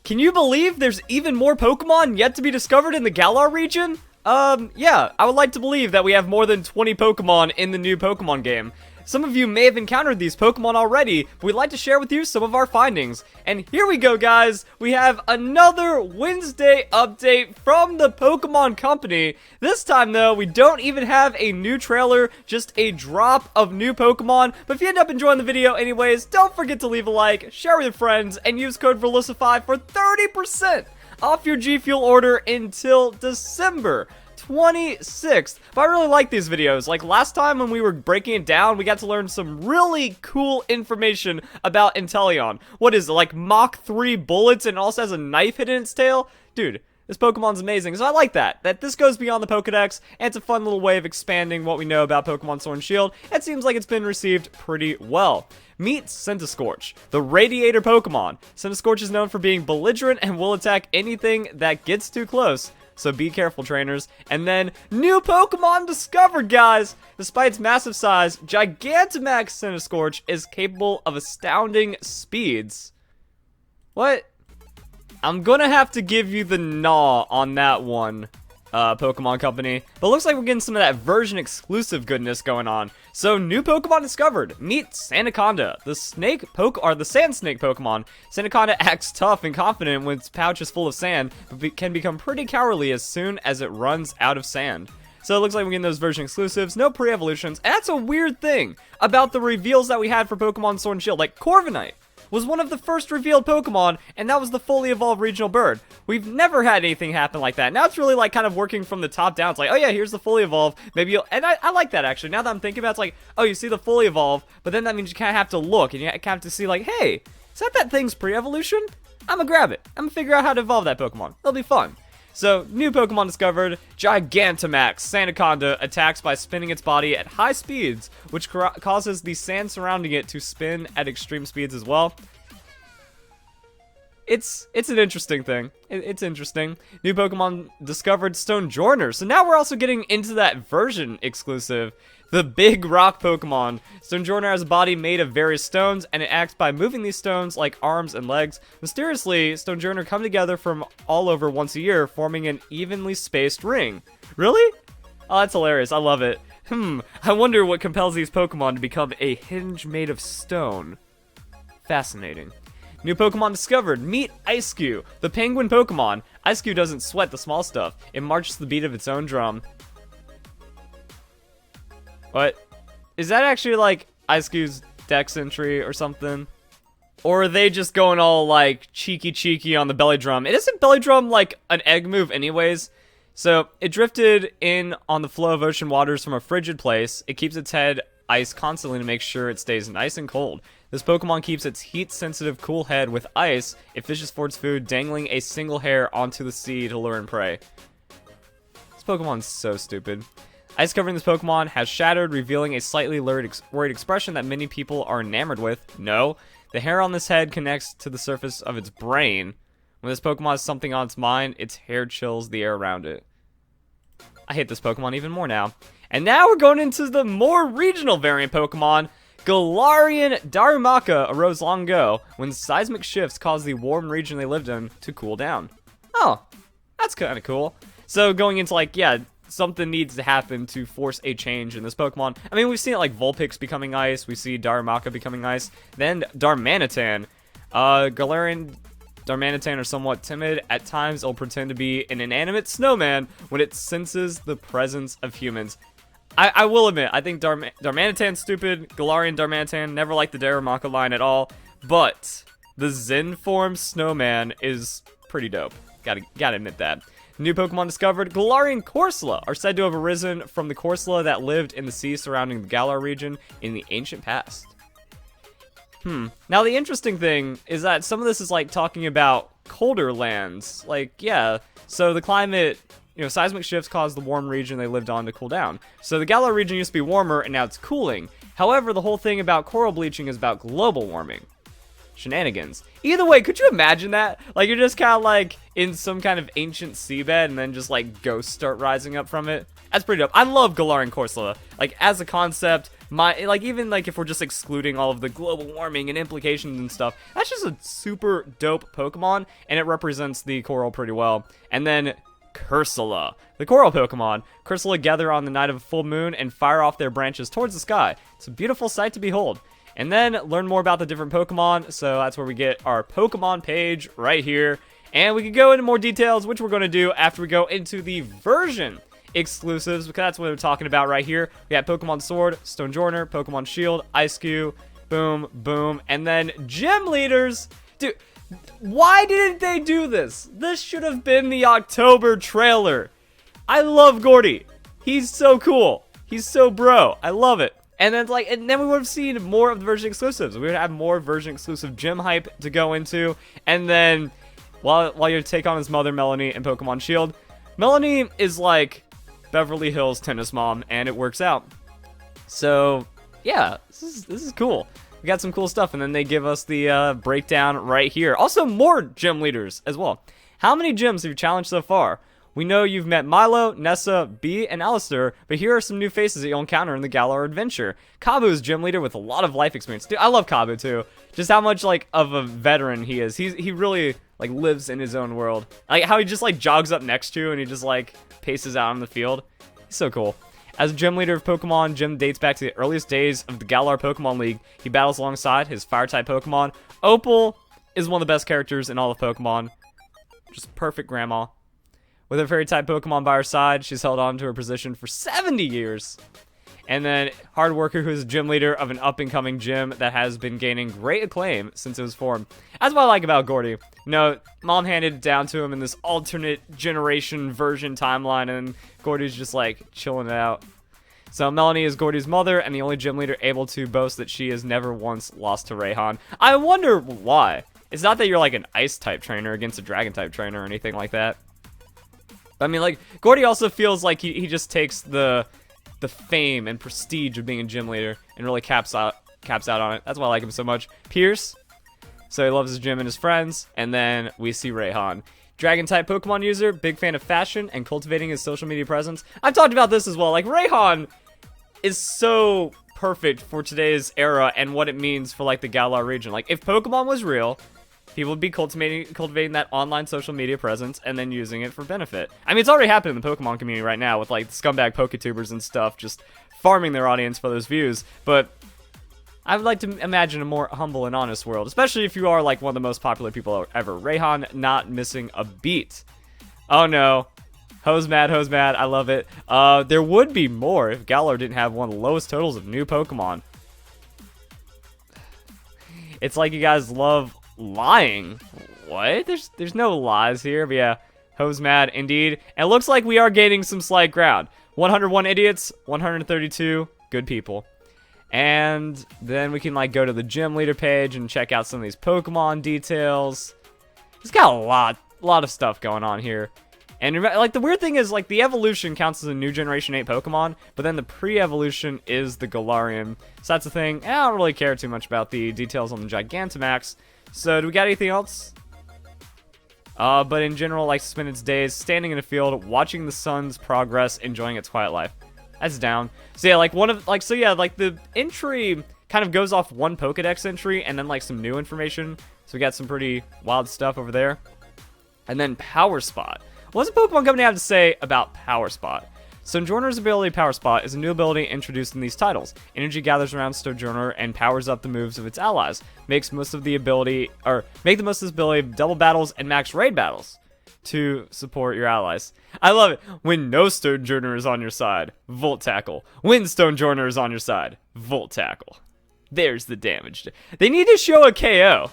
Can you believe there's even more Pokemon yet to be discovered in the Galar region? Yeah, I would like to believe that we have more than 20 Pokemon in the new Pokemon game. Some of you may have encountered these Pokemon already, but we'd like to share with you some of our findings. And here we go, guys. We have another Wednesday update from the Pokemon Company. This time, though, we don't even have a new trailer, just a drop of new Pokemon. But if you end up enjoying the video anyways, don't forget to leave a like, share with your friends, and use code Verlisify for 30% off your G Fuel order until December 26th. But I really like these videos. Like last time when we were breaking it down, we got to learn some really cool information about Inteleon. What is it, like Mach 3 bullets and also has a knife hidden in its tail? Dude, this Pokemon's amazing. So I like that this goes beyond the Pokedex, and it's a fun little way of expanding what we know about Pokemon Sword and Shield. It seems like it's been received pretty well. Meet Centiskorch, the Radiator Pokemon. Centiskorch is known for being belligerent and will attack anything that gets too close. So be careful, trainers. And then, new Pokemon discovered, guys! Despite its massive size, Gigantamax Centiskorch is capable of astounding speeds. What? I'm gonna have to give you the gnaw on that one, Pokemon Company. But it looks like we're getting some of that version exclusive goodness going on. So, new Pokemon discovered. Meet Sandaconda, the sand snake Pokemon. Sandaconda acts tough and confident when its pouch is full of sand, but can become pretty cowardly as soon as it runs out of sand. So it looks like we're getting those version exclusives, no pre-evolutions, and that's a weird thing about the reveals that we had for Pokemon Sword and Shield. Like, Corviknight was one of the first revealed Pokemon, and that was the fully evolved regional bird. We've never had anything happen like that. Now it's really like kind of working from the top down. It's like, oh yeah, here's the fully evolved. Maybe you'll, and I like that actually. Now that I'm thinking about it, it's like, oh, you see the fully evolved, but then that means you kind of have to look, and you kind of have to see like, hey, is that thing's pre-evolution? I'm gonna grab it. I'm gonna figure out how to evolve that Pokemon. It'll be fun. So, new Pokemon discovered, Gigantamax Sandaconda attacks by spinning its body at high speeds, which causes the sand surrounding it to spin at extreme speeds as well. It's an interesting thing. It's interesting. New Pokemon discovered Stonjourner. So now we're also getting into that version exclusive. The big rock Pokemon. Stonjourner has a body made of various stones, and it acts by moving these stones like arms and legs. Mysteriously, Stonjourner come together from all over once a year, forming an evenly spaced ring. Really? Oh, that's hilarious. I love it. I wonder what compels these Pokemon to become a hinge made of stone. Fascinating. New Pokemon discovered. Meet Ice-Cube, the penguin Pokemon. Ice-Cube doesn't sweat the small stuff. It marches to the beat of its own drum. What? Is that actually like Ice-Cube's dex entry or something? Or are they just going all like cheeky on the belly drum? It isn't belly drum like an egg move anyways. So it drifted in on the flow of ocean waters from a frigid place. It keeps its head ice constantly to make sure it stays nice and cold. This Pokemon keeps its heat-sensitive, cool head with ice. It fishes for its food, dangling a single hair onto the sea to lure and prey. This Pokemon's so stupid. Ice covering this Pokemon has shattered, revealing a slightly worried expression that many people are enamored with. No, the hair on this head connects to the surface of its brain. When this Pokemon has something on its mind, its hair chills the air around it. I hate this Pokemon even more now. And now we're going into the more regional variant Pokemon. Galarian Darumaka arose long ago when seismic shifts caused the warm region they lived in to cool down. Oh, that's kind of cool. So going into like, yeah, something needs to happen to force a change in this Pokemon. I mean, we've seen it like Vulpix becoming ice. We see Darumaka becoming ice. Then Darmanitan. Galarian Darmanitan are somewhat timid. At times, it'll pretend to be an inanimate snowman when it senses the presence of humans. I will admit, I think Darmanitan's stupid. Galarian Darmanitan, never liked the Darumaka line at all. But the Zen form snowman is pretty dope. Gotta admit that. New Pokemon discovered. Galarian Corsola are said to have arisen from the Corsola that lived in the sea surrounding the Galar region in the ancient past. Now the interesting thing is that some of this is like talking about colder lands. Like, yeah, so the climate, you know, seismic shifts caused the warm region they lived on to cool down. So the Galar region used to be warmer, and now it's cooling. However, the whole thing about coral bleaching is about global warming. Shenanigans. Either way, could you imagine that? Like, you're just kind of like in some kind of ancient seabed, and then just like ghosts start rising up from it. That's pretty dope. I love Galarian Corsola. Like, as a concept, even like if we're just excluding all of the global warming and implications and stuff, that's just a super dope Pokemon, and it represents the coral pretty well. And then Cursula, the coral Pokemon. Cursula gather on the night of a full moon and fire off their branches towards the sky. It's a beautiful sight to behold. And then learn more about the different Pokemon, so that's where we get our Pokemon page right here. And we can go into more details, which we're going to do after we go into the version exclusives, because that's what we're talking about right here. We got Pokemon Sword, Stonejourner, Pokemon Shield, Ice Cube, boom, boom, and then gym leaders. Dude, why didn't they do this? This should have been the October trailer. I love Gordy. He's so cool. He's so bro. I love it. And then we would have seen more of the version exclusives. We would have more version exclusive gym hype to go into. And then while you take on his mother, Melanie, in Pokemon Shield, Melanie is like Beverly Hills tennis mom, and it works out. So yeah, this is cool. We got some cool stuff, and then they give us the breakdown right here. Also, more gym leaders as well. How many gyms have you challenged so far? We know you've met Milo, Nessa, Bee, and Alistair, but here are some new faces that you'll encounter in the Galar adventure. Kabu is gym leader with a lot of life experience. Dude, I love Kabu too. Just how much like of a veteran he is. He really like lives in his own world. Like how he just like jogs up next to you and he just like paces out on the field. He's so cool. As a gym leader of Pokemon, Jim dates back to the earliest days of the Galar Pokemon League. He battles alongside his Fire-type Pokemon. Opal is one of the best characters in all of Pokemon. Just perfect grandma. With a Fairy-type Pokemon by her side, she's held on to her position for 70 years. And then Hard Worker, who is a gym leader of an up-and-coming gym that has been gaining great acclaim since it was formed. That's what I like about Gordy. You know, Mom handed it down to him in this alternate generation version timeline, and Gordy's just like chilling it out. So Melanie is Gordy's mother, and the only gym leader able to boast that she has never once lost to Rayhan. I wonder why. It's not that you're like an Ice-type trainer against a Dragon-type trainer or anything like that. I mean, like, Gordy also feels like he just takes the fame and prestige of being a gym leader and really caps out on it. That's why I like him so much. Pierce, so he loves his gym and his friends. And then we see Rayhan. Dragon-type Pokemon user, big fan of fashion and cultivating his social media presence. I've talked about this as well. Like, Rayhan is so perfect for today's era and what it means for, like, the Galar region. Like, if Pokemon was real, people would be cultivating that online social media presence and then using it for benefit. I mean, it's already happening in the Pokemon community right now with, like, scumbag Poketubers and stuff just farming their audience for those views. But I would like to imagine a more humble and honest world, especially if you are, like, one of the most popular people ever. Rayhan not missing a beat. Oh, no. Hose mad, I love it. There would be more if Galar didn't have one of the lowest totals of new Pokemon. It's like you guys love lying. What? There's no lies here, but yeah, Hose mad indeed. And it looks like we are gaining some slight ground. 101 idiots, 132 good people. And then we can like go to the gym leader page and check out some of these Pokemon details. It's got a lot of stuff going on here. And like the weird thing is like the evolution counts as a new generation 8 Pokemon, but then the pre-evolution is the Galarian. So that's the thing. And I don't really care too much about the details on the Gigantamax. So do we got anything else? But in general, likes to spend its days standing in a field, watching the sun's progress, enjoying its quiet life. That's down. So yeah, like the entry kind of goes off one Pokedex entry and then like some new information. So we got some pretty wild stuff over there. And then Power Spot. What's the Pokemon Company have to say about Power Spot? Stonejourner's ability Power Spot is a new ability introduced in these titles. Energy gathers around Stonejourner and powers up the moves of its allies. Make the most of this ability, double battles and max raid battles to support your allies. I love it. When no Stonejourner is on your side, Volt Tackle. When Stonejourner is on your side, Volt Tackle. There's the damage. They need to show a KO.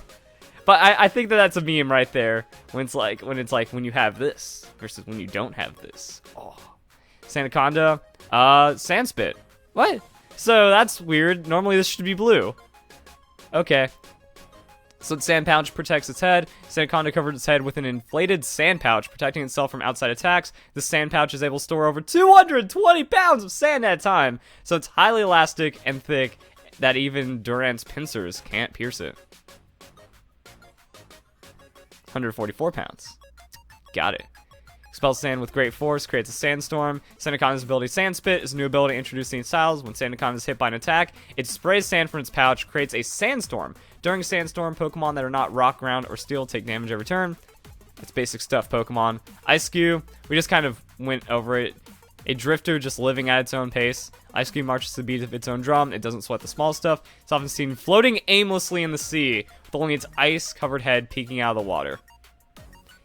But I think that's a meme right there. When when you have this versus when you don't have this. Oh. Sandaconda, Sandspit. What? So that's weird. Normally this should be blue. Okay. So the sand pouch protects its head. Sandaconda covered its head with an inflated sand pouch, protecting itself from outside attacks. The sand pouch is able to store over 220 pounds of sand at a time. So it's highly elastic and thick that even Durant's pincers can't pierce it. 144 pounds. Got it. Expels sand with great force, creates a sandstorm. Sandaconda's ability Sand Spit is a new ability introduced in styles. When Sandaconda is hit by an attack, it sprays sand from its pouch, creates a sandstorm. During a sandstorm, Pokemon that are not rock, ground, or steel take damage every turn. It's basic stuff, Pokemon. Ice Cube, we just kind of went over it. A drifter just living at its own pace. Ice Cube marches to the beat of its own drum. It doesn't sweat the small stuff. It's often seen floating aimlessly in the sea, with only its ice-covered head peeking out of the water.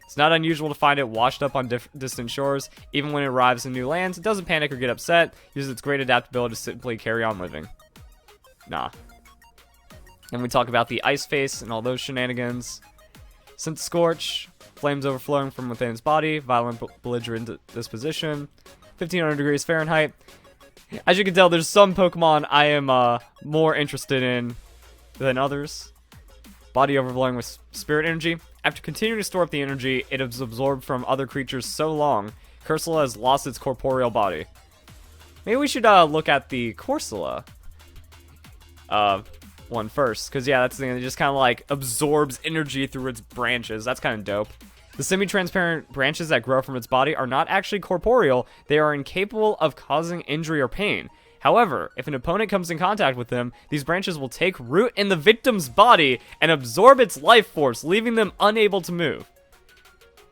It's not unusual to find it washed up on distant shores. Even when it arrives in new lands, it doesn't panic or get upset. It uses its great adaptability to simply carry on living. Nah. And we talk about the Ice Face and all those shenanigans. Scent Scorch, flames overflowing from within its body, violent belligerent disposition, 1500 degrees Fahrenheit. As you can tell, there's some Pokemon I am more interested in than others. Body overflowing with spirit energy. After continuing to store up the energy it has absorbed from other creatures so long, Corsola has lost its corporeal body. Maybe we should look at the Corsola one first, because yeah, that's the thing that just kind of like absorbs energy through its branches. That's kind of dope. The semi-transparent branches that grow from its body are not actually corporeal. They are incapable of causing injury or pain. However, if an opponent comes in contact with them, these branches will take root in the victim's body and absorb its life force, leaving them unable to move.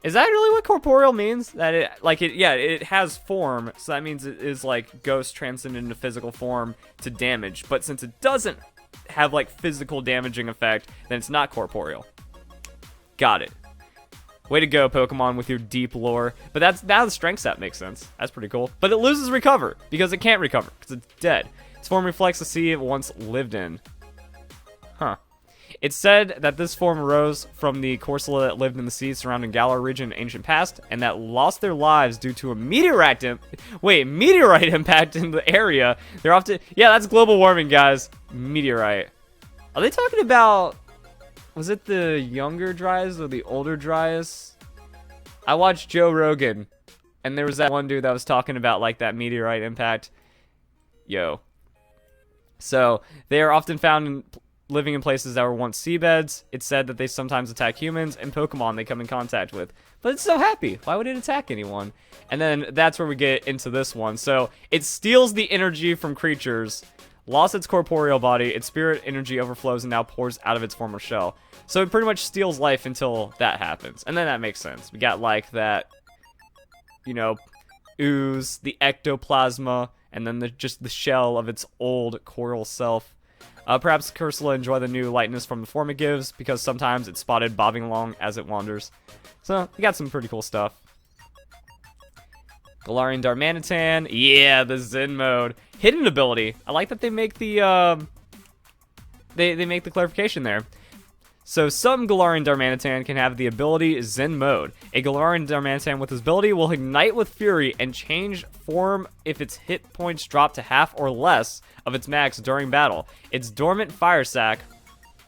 Is that really what corporeal means? That it has form, so that means it is like ghost transcended into physical form to damage. But since it doesn't have like physical damaging effect, then it's not corporeal. Got it. Way to go, Pokemon, with your deep lore. But that's now the strength set makes sense. That's pretty cool. But it loses recover because it can't recover because it's dead. Its form reflects the sea it once lived in. Huh. It's said that this form arose from the Corsola that lived in the sea surrounding Galar region in ancient past, and that lost their lives due to a meteorite impact in the area. They're often, yeah, that's global warming, guys. Meteorite. Are they talking about? Was it the younger Dryas or the older Dryas? I watched Joe Rogan, and there was that one dude that was talking about like that meteorite impact. Yo. So they are often found in living in places that were once seabeds. It's said that they sometimes attack humans and Pokemon they come in contact with. But it's so happy. Why would it attack anyone? And then that's where we get into this one. So it steals the energy from creatures, lost its corporeal body, its spirit energy overflows and now pours out of its former shell. So it pretty much steals life until that happens. And then that makes sense. We got like that, you know, ooze, the ectoplasma, and then just the shell of its old coral self. Perhaps Corsola enjoy the new lightness from the form it gives, because sometimes it's spotted bobbing along as it wanders. So, we got some pretty cool stuff. Galarian Darmanitan, yeah, the Zen mode. Hidden ability. I like that they make the, they make the clarification there. So, some Galarian Darmanitan can have the ability Zen mode. A Galarian Darmanitan with this ability will ignite with fury and change form if its hit points drop to half or less of its max during battle. Its dormant fire sac.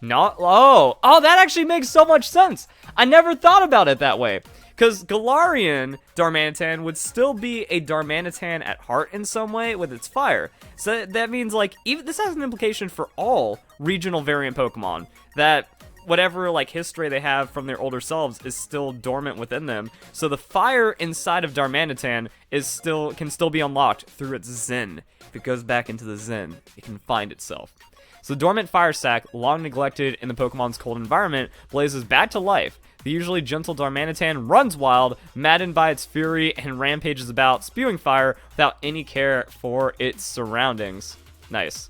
Oh, that actually makes so much sense. I never thought about it that way. Because Galarian Darmanitan would still be a Darmanitan at heart in some way with its fire. So that means, like, even this has an implication for all regional variant Pokemon. That whatever, like, history they have from their older selves is still dormant within them. So the fire inside of Darmanitan can still be unlocked through its Zen. If it goes back into the Zen, it can find itself. So the dormant fire sac, long neglected in the Pokemon's cold environment, blazes back to life. The usually gentle Darmanitan runs wild, maddened by its fury, and rampages about, spewing fire without any care for its surroundings. Nice.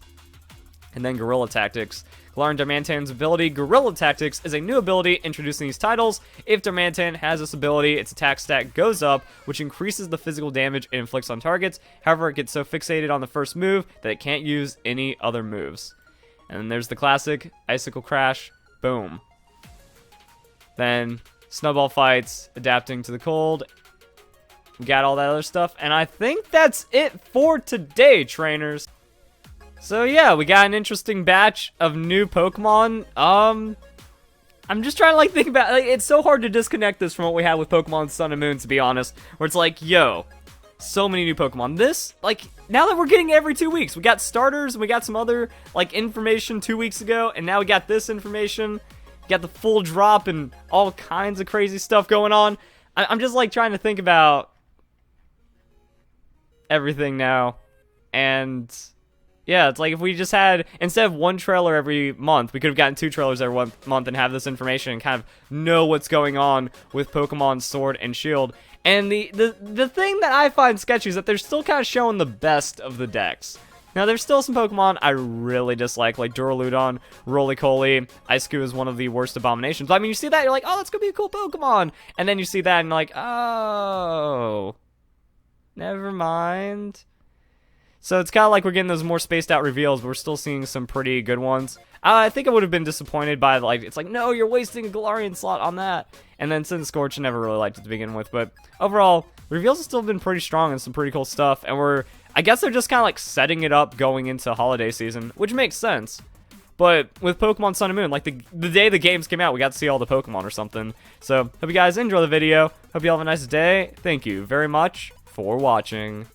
And then Guerrilla Tactics. Galarian Darmanitan's ability, Guerrilla Tactics, is a new ability introduced in these titles. If Darmanitan has this ability, its attack stat goes up, which increases the physical damage it inflicts on targets. However, it gets so fixated on the first move that it can't use any other moves. And then there's the classic Icicle Crash. Boom. Then Snowball Fights, adapting to the cold. We got all that other stuff. And I think that's it for today, trainers. So yeah, we got an interesting batch of new Pokemon. I'm just trying to like think about, like, it's so hard to disconnect this from what we had with Pokemon Sun and Moon, to be honest, where it's like, yo, so many new Pokemon. This, like, now that we're getting every 2 weeks, we got starters and we got some other like information 2 weeks ago, and now we got this information, got the full drop and all kinds of crazy stuff going on. I'm just like trying to think about everything now, and yeah, it's like if we just had, instead of one trailer every month, we could have gotten 2 trailers every month and have this information and kind of know what's going on with Pokemon Sword and Shield. And the thing that I find sketchy is that they're still kind of showing the best of the decks. Now, there's still some Pokemon I really dislike, like Duraludon, Roly-Poly. Ice-Cube is one of the worst abominations. But I mean, you see that, you're like, oh, that's gonna be a cool Pokemon. And then you see that, and you're like, oh, never mind. So it's kind of like we're getting those more spaced out reveals, but we're still seeing some pretty good ones. I think I would have been disappointed by, like, it's like, no, you're wasting a Galarian slot on that. And then Sin Scorch, I never really liked it to begin with. But overall, reveals have still been pretty strong and some pretty cool stuff. And I guess they're just kind of like setting it up going into holiday season, which makes sense. But with Pokemon Sun and Moon, like the day the games came out, we got to see all the Pokemon or something. So hope you guys enjoy the video. Hope you all have a nice day. Thank you very much for watching.